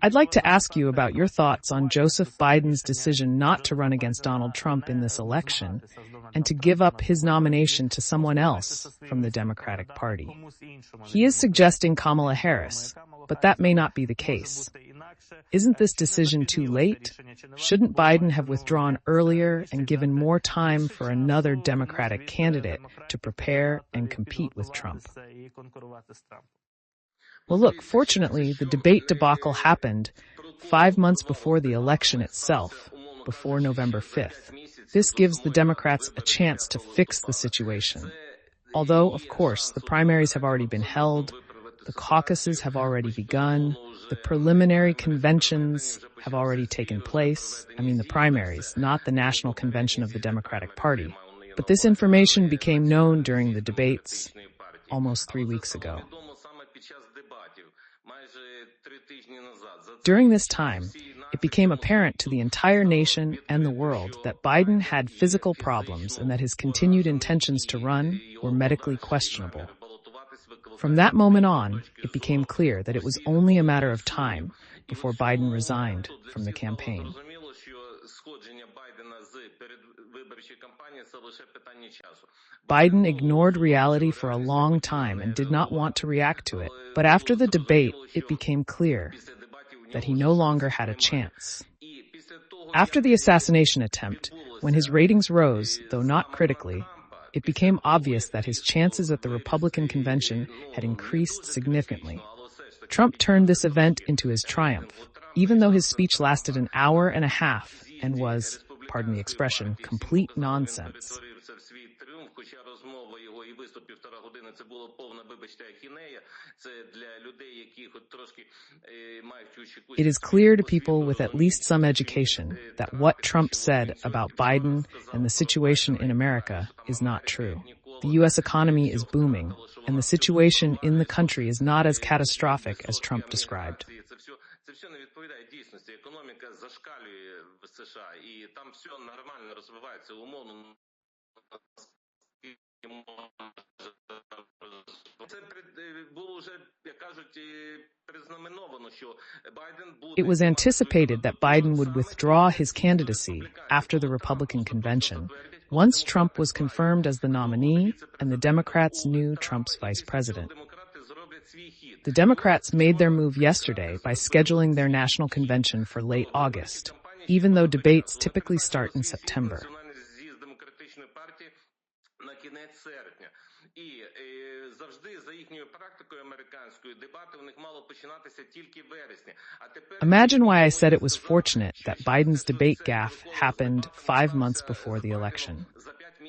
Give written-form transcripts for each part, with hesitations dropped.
I'd like to ask you about your thoughts on Joseph Biden's decision not to run against Donald Trump in this election and to give up his nomination to someone else from the Democratic Party. He is suggesting Kamala Harris, but that may not be the case. Isn't this decision too late? Shouldn't Biden have withdrawn earlier and given more time for another Democratic candidate to prepare and compete with Trump? Well, look, fortunately, the debate debacle happened 5 months before the election itself, before November 5th. This gives the Democrats a chance to fix the situation. Although, of course, the primaries have already been held, the caucuses have already begun, the preliminary conventions have already taken place. I mean the primaries, not the national convention of the Democratic Party. But this information became known during the debates almost 3 weeks ago. During this time, it became apparent to the entire nation and the world that Biden had physical problems and that his continued intentions to run were medically questionable. From that moment on, it became clear that it was only a matter of time before Biden resigned from the campaign. Biden ignored reality for a long time and did not want to react to it. But after the debate, it became clear that he no longer had a chance. After the assassination attempt, when his ratings rose, though not critically, it became obvious that his chances at the Republican convention had increased significantly. Trump turned this event into his triumph, even though his speech lasted an hour and a half and was, pardon the expression, complete nonsense. It is clear to people with at least some education that what Trump said about Biden and the situation in America is not true. The U.S. economy is booming, and the situation in the country is not as catastrophic as Trump described. It was anticipated that Biden would withdraw his candidacy after the Republican convention, once Trump was confirmed as the nominee and the Democrats knew Trump's vice president. The Democrats made their move yesterday by scheduling their national convention for late August, even though debates typically start in September. Imagine why I said it was fortunate that Biden's debate gaffe happened 5 months before the election.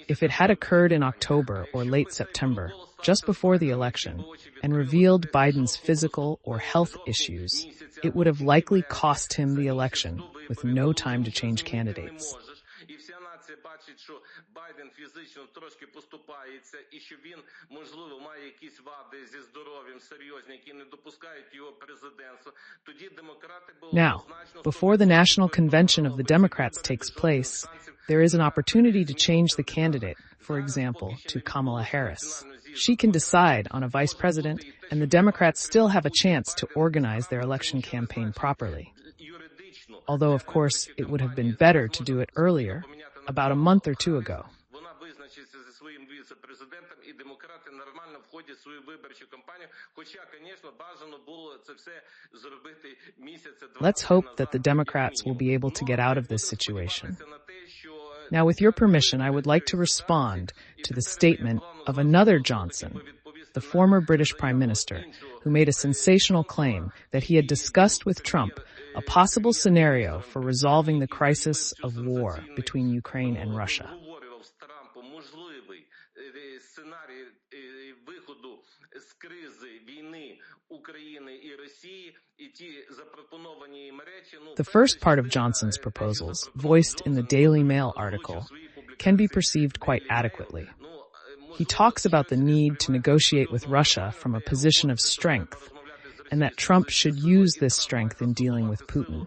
If it had occurred in October or late September, just before the election, and revealed Biden's physical or health issues, it would have likely cost him the election with no time to change candidates. Now, before the national convention of the Democrats takes place, there is an opportunity to change the candidate, for example, to Kamala Harris. She can decide on a vice president, and the Democrats still have a chance to organize their election campaign properly. Although, of course, it would have been better to do it earlier, about a month or two ago. Let's hope that the Democrats will be able to get out of this situation. Now, with your permission, I would like to respond to the statement of another Johnson, the former British Prime Minister, who made a sensational claim that he had discussed with Trump a possible scenario for resolving the crisis of war between Ukraine and Russia. The first part of Johnson's proposals, voiced in the Daily Mail article, can be perceived quite adequately. He talks about the need to negotiate with Russia from a position of strength, and that Trump should use this strength in dealing with Putin.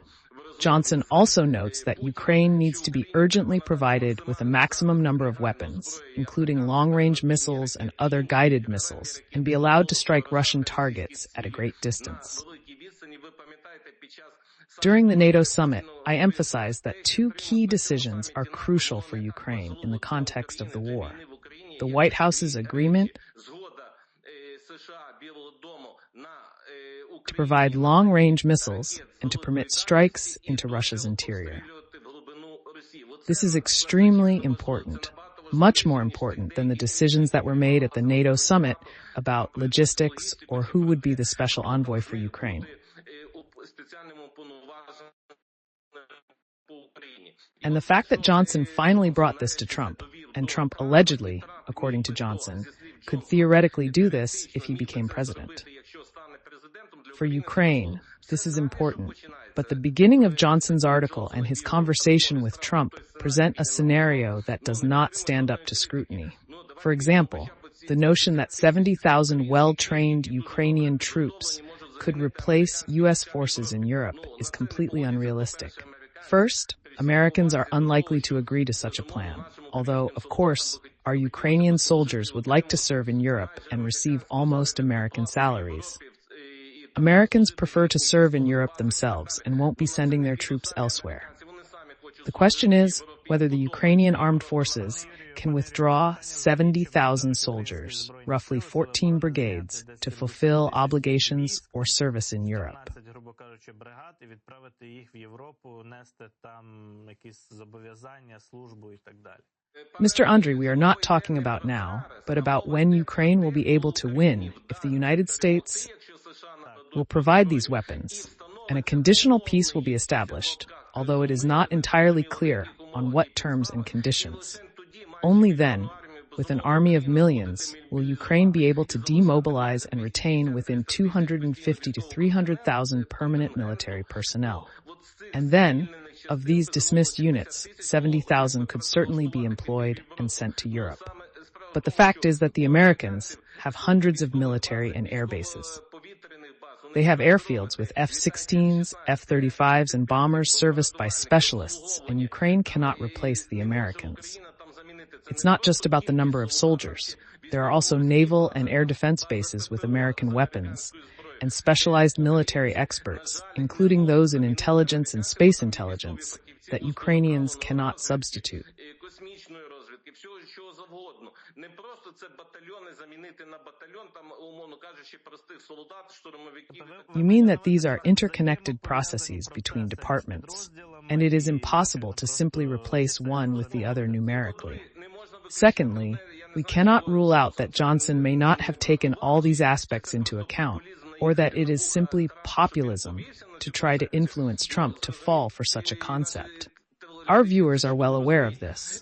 Johnson also notes that Ukraine needs to be urgently provided with a maximum number of weapons, including long-range missiles and other guided missiles, and be allowed to strike Russian targets at a great distance. During the NATO summit, I emphasized that two key decisions are crucial for Ukraine in the context of the war. The White House's agreement to provide long-range missiles and to permit strikes into Russia's interior. This is extremely important, much more important than the decisions that were made at the NATO summit about logistics or who would be the special envoy for Ukraine. And the fact that Johnson finally brought this to Trump, and Trump allegedly, according to Johnson, could theoretically do this if he became president. For Ukraine, this is important, but the beginning of Johnson's article and his conversation with Trump present a scenario that does not stand up to scrutiny. For example, the notion that 70,000 well-trained Ukrainian troops could replace U.S. forces in Europe is completely unrealistic. First, Americans are unlikely to agree to such a plan, although, of course, our Ukrainian soldiers would like to serve in Europe and receive almost American salaries. Americans prefer to serve in Europe themselves and won't be sending their troops elsewhere. The question is whether the Ukrainian armed forces can withdraw 70,000 soldiers, roughly 14 brigades, to fulfill obligations or service in Europe. Mr. Andriy, we are not talking about now, but about when Ukraine will be able to win if the United States will provide these weapons, and a conditional peace will be established, although it is not entirely clear on what terms and conditions. Only then, with an army of millions, will Ukraine be able to demobilize and retain within 250 to 300,000 permanent military personnel. And then, of these dismissed units, 70,000 could certainly be employed and sent to Europe. But the fact is that the Americans have hundreds of military and air bases. They have airfields with F-16s, F-35s, and bombers serviced by specialists, and Ukraine cannot replace the Americans. It's not just about the number of soldiers. There are also naval and air defense bases with American weapons, and specialized military experts, including those in intelligence and space intelligence, that Ukrainians cannot substitute. You mean that these are interconnected processes between departments, and it is impossible to simply replace one with the other numerically. Secondly, we cannot rule out that Johnson may not have taken all these aspects into account, or that it is simply populism to try to influence Trump to fall for such a concept. Our viewers are well aware of this.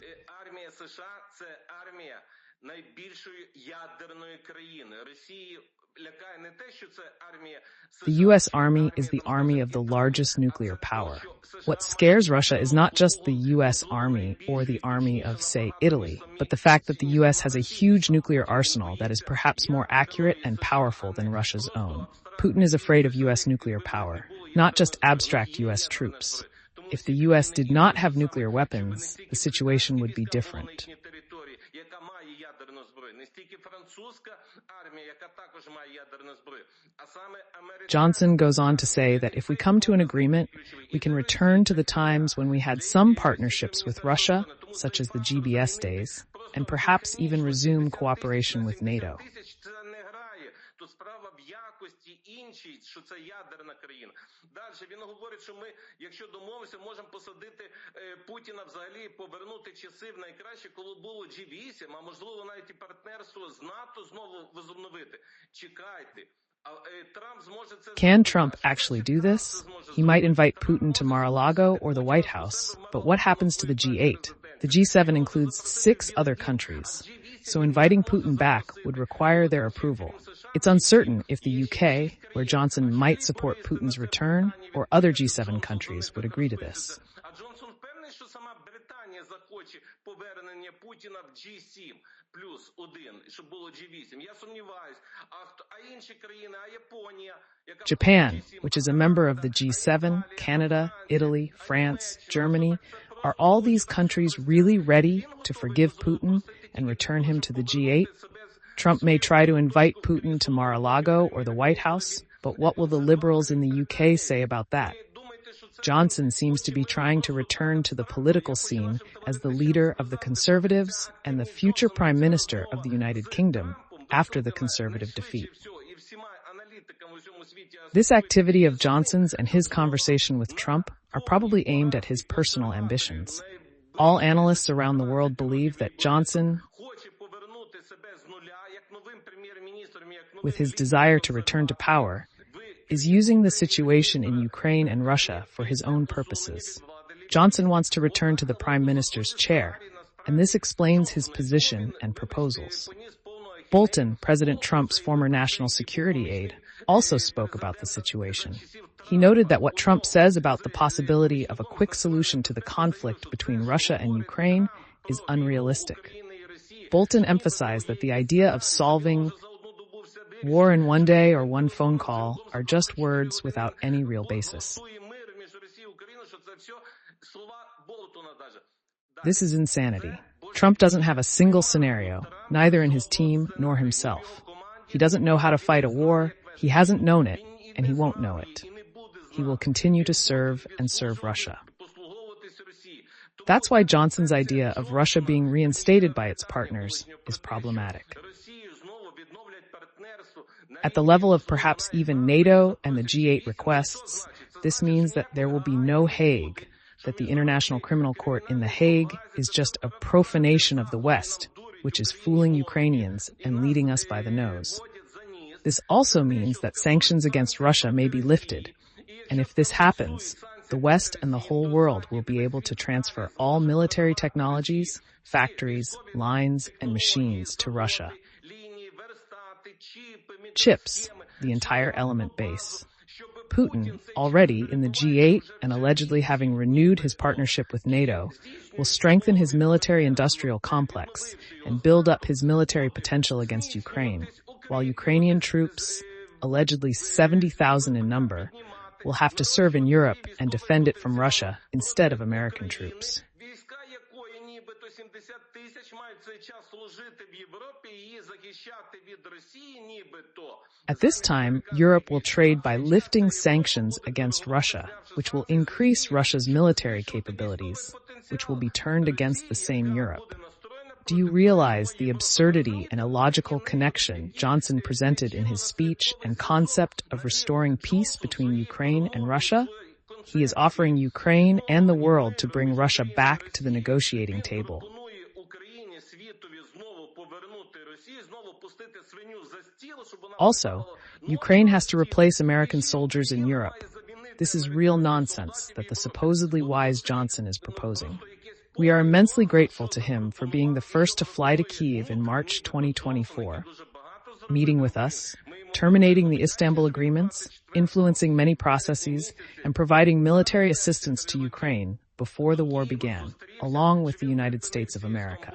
The U.S. Army is the army of the largest nuclear power. What scares Russia is not just the U.S. Army or the army of, say, Italy, but the fact that the U.S. has a huge nuclear arsenal that is perhaps more accurate and powerful than Russia's own. Putin is afraid of U.S. nuclear power, not just abstract U.S. troops. If the U.S. did not have nuclear weapons, the situation would be different. Johnson goes on to say that if we come to an agreement, we can return to the times when we had some partnerships with Russia, such as the GBS days, and perhaps even resume cooperation with NATO. Він говорить, що ми, якщо домовимося, можемо посадити Путіна взагалі і повернути часи в найкраще, коли було G8, а можливо навіть і партнерство з НАТО знову возобновити. Чекайте. Can Trump actually do this? He might invite Putin to Mar-a-Lago or the White House, but what happens to the G8? The G7 includes 6 other countries, so inviting Putin back would require their approval. It's uncertain if the UK, where Johnson might support Putin's return, or other G7 countries would agree to this. Japan, which is a member of the G7, Canada, Italy, France, Germany, are all these countries really ready to forgive Putin and return him to the G8? Trump may try to invite Putin to Mar-a-Lago or the White House, But what will the Liberals in the UK say about that? Johnson seems to be trying to return to the political scene as the leader of the Conservatives and the future Prime Minister of the United Kingdom after the Conservative defeat. This activity of Johnson's and his conversation with Trump are probably aimed at his personal ambitions. All analysts around the world believe that Johnson, with his desire to return to power, is using the situation in Ukraine and Russia for his own purposes. Johnson wants to return to the Prime Minister's chair, and this explains his position and proposals. Bolton, President Trump's former national security aide, also spoke about the situation. He noted that what Trump says about the possibility of a quick solution to the conflict between Russia and Ukraine is unrealistic. Bolton emphasized that the idea of solving war in one day or one phone call are just words without any real basis. This is insanity. Trump doesn't have a single scenario, neither in his team nor himself. He doesn't know how to fight a war, he hasn't known it, and he won't know it. He will continue to serve and serve Russia. That's why Johnson's idea of Russia being reinstated by its partners is problematic. At the level of perhaps even NATO and the G8 requests, this means that there will be no Hague, that the International Criminal Court in The Hague is just a profanation of the West, which is fooling Ukrainians and leading us by the nose. This also means that sanctions against Russia may be lifted, and if this happens, the West and the whole world will be able to transfer all military technologies, factories, lines, and machines to Russia. Chips, the entire element base. Putin, already in the G8 and allegedly having renewed his partnership with NATO, will strengthen his military-industrial complex and build up his military potential against Ukraine, while Ukrainian troops, allegedly 70,000 in number, will have to serve in Europe and defend it from Russia instead of American troops. At this time, Europe will trade by lifting sanctions against Russia, which will increase Russia's military capabilities, which will be turned against the same Europe. Do you realize the absurdity and illogical connection Johnson presented in his speech and concept of restoring peace between Ukraine and Russia? He is offering Ukraine and the world to bring Russia back to the negotiating table. Also, Ukraine has to replace American soldiers in Europe. This is real nonsense that the supposedly wise Johnson is proposing. We are immensely grateful to him for being the first to fly to Kyiv in March 2024, meeting with us, terminating the Istanbul agreements, influencing many processes, and providing military assistance to Ukraine before the war began, along with the United States of America.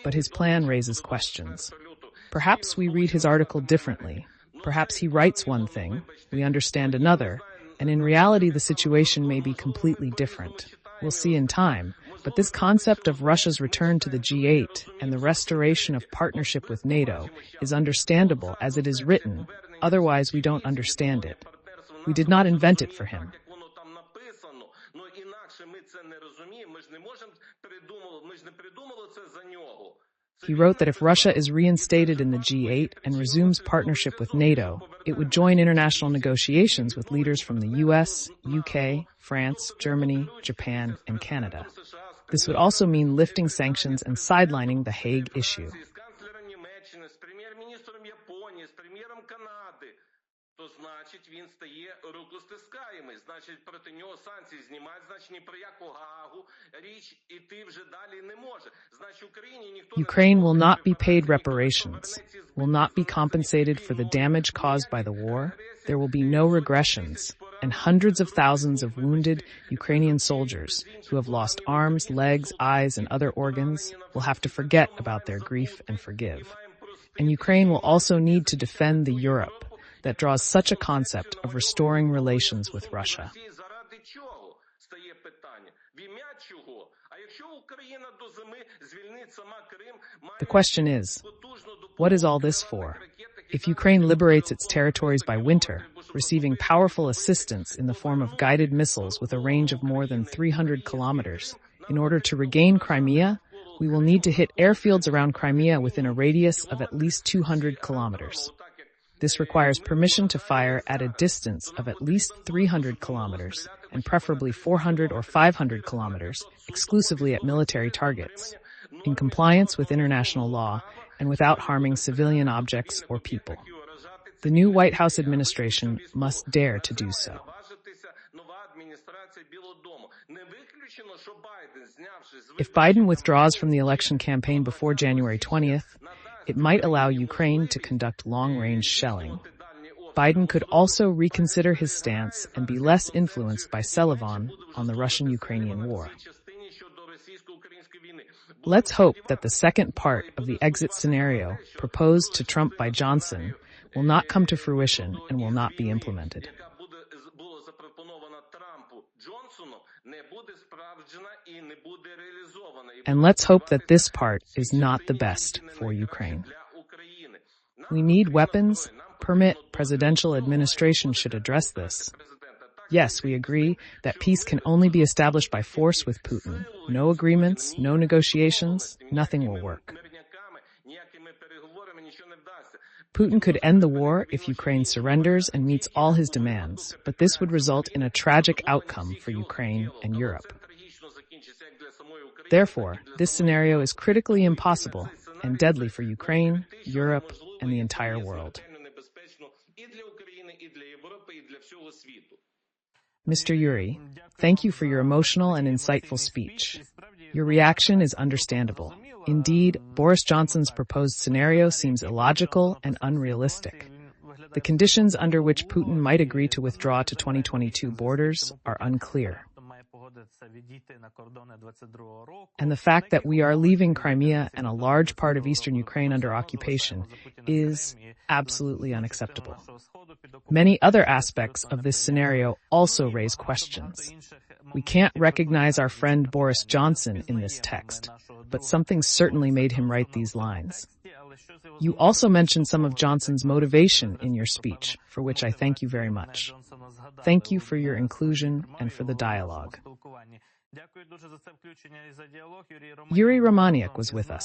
But his plan raises questions. Perhaps we read his article differently. Perhaps he writes one thing, we understand another, and in reality the situation may be completely different. We'll see in time, but this concept of Russia's return to the G8 and the restoration of partnership with NATO is understandable as it is written, otherwise we don't understand it. We did not invent it for him. He wrote that if Russia is reinstated in the G8 and resumes partnership with NATO, it would join international negotiations with leaders from the US, UK, France, Germany, Japan, and Canada. This would also mean lifting sanctions and sidelining the Hague issue. Ukraine will not be paid reparations, will not be compensated for the damage caused by the war, there will be no regressions, and hundreds of thousands of wounded Ukrainian soldiers who have lost arms, legs, eyes, and other organs will have to forget about their grief and forgive. And Ukraine will also need to defend the Europe that draws such a concept of restoring relations with Russia. The question is, what is all this for? If Ukraine liberates its territories by winter, receiving powerful assistance in the form of guided missiles with a range of more than 300 kilometers, in order to regain Crimea, we will need to hit airfields around Crimea within a radius of at least 200 kilometers. This requires permission to fire at a distance of at least 300 kilometers, and preferably 400 or 500 kilometers, exclusively at military targets, in compliance with international law and without harming civilian objects or people. The new White House administration must dare to do so. If Biden withdraws from the election campaign before January 20th, it might allow Ukraine to conduct long-range shelling. Biden could also reconsider his stance and be less influenced by Sullivan on the Russian-Ukrainian war. Let's hope that the second part of the exit scenario proposed to Trump by Johnson will not come to fruition and will not be implemented. And let's hope that this part is not the best for Ukraine. We need weapons. Permit presidential administration should address this. Yes, we agree that peace can only be established by force with Putin. No agreements, no negotiations, nothing will work. Putin could end the war if Ukraine surrenders and meets all his demands, but this would result in a tragic outcome for Ukraine and Europe. Therefore, this scenario is critically impossible and deadly for Ukraine, Europe, and the entire world. Mr. Yuriy, thank you for your emotional and insightful speech. Your reaction is understandable. Indeed, Boris Johnson's proposed scenario seems illogical and unrealistic. The conditions under which Putin might agree to withdraw to 2022 borders are unclear. And the fact that we are leaving Crimea and a large part of eastern Ukraine under occupation is absolutely unacceptable. Many other aspects of this scenario also raise questions. We can't recognize our friend Boris Johnson in this text, but something certainly made him write these lines. You also mentioned some of Johnson's motivation in your speech, for which I thank you very much. Thank you for your inclusion and for the dialogue. Yuriy Romaniuk was with us.